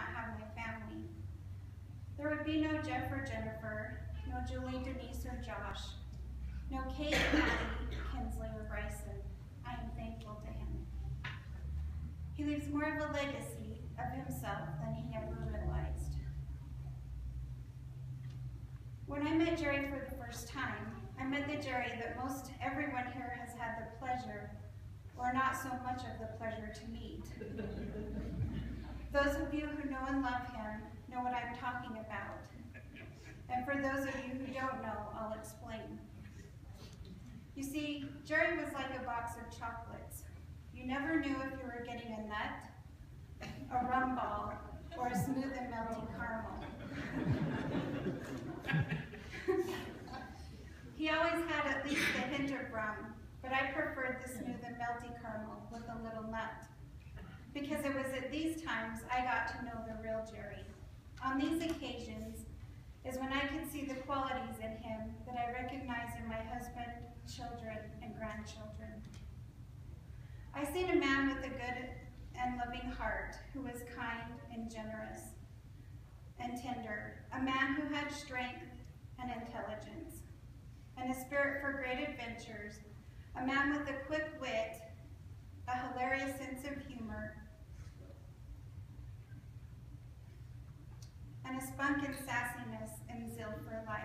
not have my family. There would be no Jeff or Jennifer, no Julie, Denise, or Josh, no Kate, Maddie, Kinsley, or Bryson. I am thankful to him. He leaves more of a legacy of himself than he ever realized. When I met Jerry for the first time, I met the Jerry that most everyone here has had the pleasure, or not so much of the pleasure, to meet. Those of you who know and love him know what I'm talking about. And for those of you who don't know, I'll explain. You see, Jerry was like a box of chocolates. You never knew if you were getting a nut, a rum ball, or a smooth and melty caramel. He always had at least a hint of rum, but I preferred the smooth and melty caramel with a little nut. Because it was at these times I got to know the real Jerry. On these occasions is when I could see the qualities in him that I recognize in my husband, children, and grandchildren. I seen a man with a good and loving heart who was kind and generous and tender, a man who had strength and intelligence, and a spirit for great adventures, a man with a quick wit, a hilarious sense of humor, and a spunk and sassiness and zeal for life.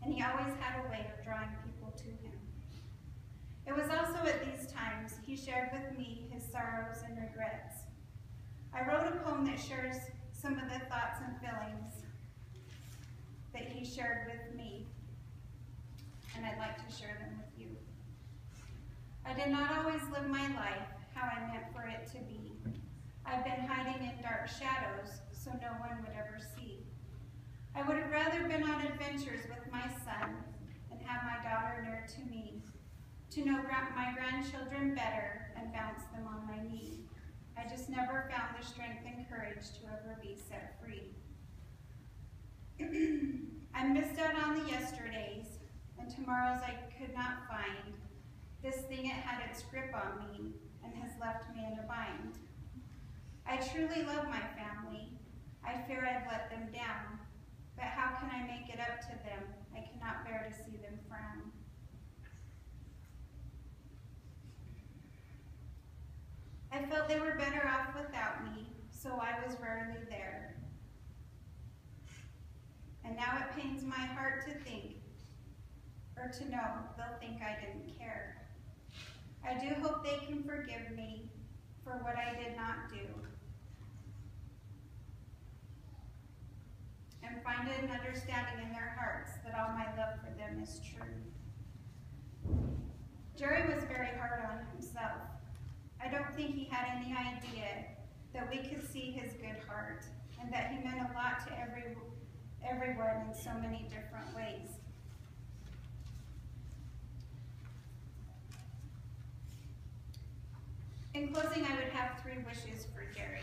And he always had a way of drawing people to him. It was also at these times he shared with me his sorrows and regrets. I wrote a poem that shares some of the thoughts and feelings that he shared with me, and I'd like to share them with you. I did not always live my life how I meant for it to be. I've been hiding in dark shadows so no one would ever see. I would have rather been on adventures with my son and have my daughter near to me, to know my grandchildren better and bounce them on my knee. I just never found the strength and courage to ever be set free. I missed out on the yesterdays and tomorrows I could not find. This thing, it had its grip on me and has left me in a bind. I truly love my family. I fear I've let them down, but how can I make it up to them? I cannot bear to see them frown. I felt they were better off without me, so I was rarely there. And now it pains my heart to think, or to know, they'll think I didn't care. I do hope they can forgive me for what I did not do, and find an understanding in their hearts that all my love for them is true. Jerry was very hard on himself. I don't think he had any idea that we could see his good heart and that he meant a lot to everyone in so many different ways. In closing, I would have 3 wishes for Jerry.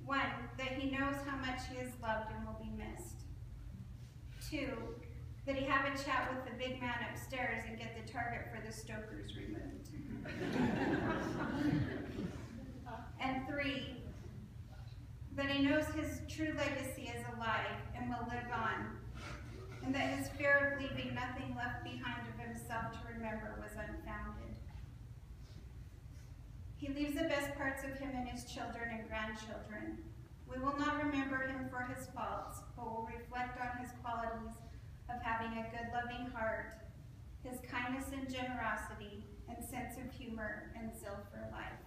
1, that he knows how much he is loved and will be missed. 2, that he have a chat with the big man upstairs and get the target for the Stokers removed. And 3, that he knows his true legacy is alive and will live on, and that his fear of leaving nothing left behind of himself to remember was unfounded. He leaves the best parts of him in his children and grandchildren. We will not remember him for his faults, but will reflect on his qualities of having a good, loving heart, his kindness and generosity, and sense of humor and zeal for life.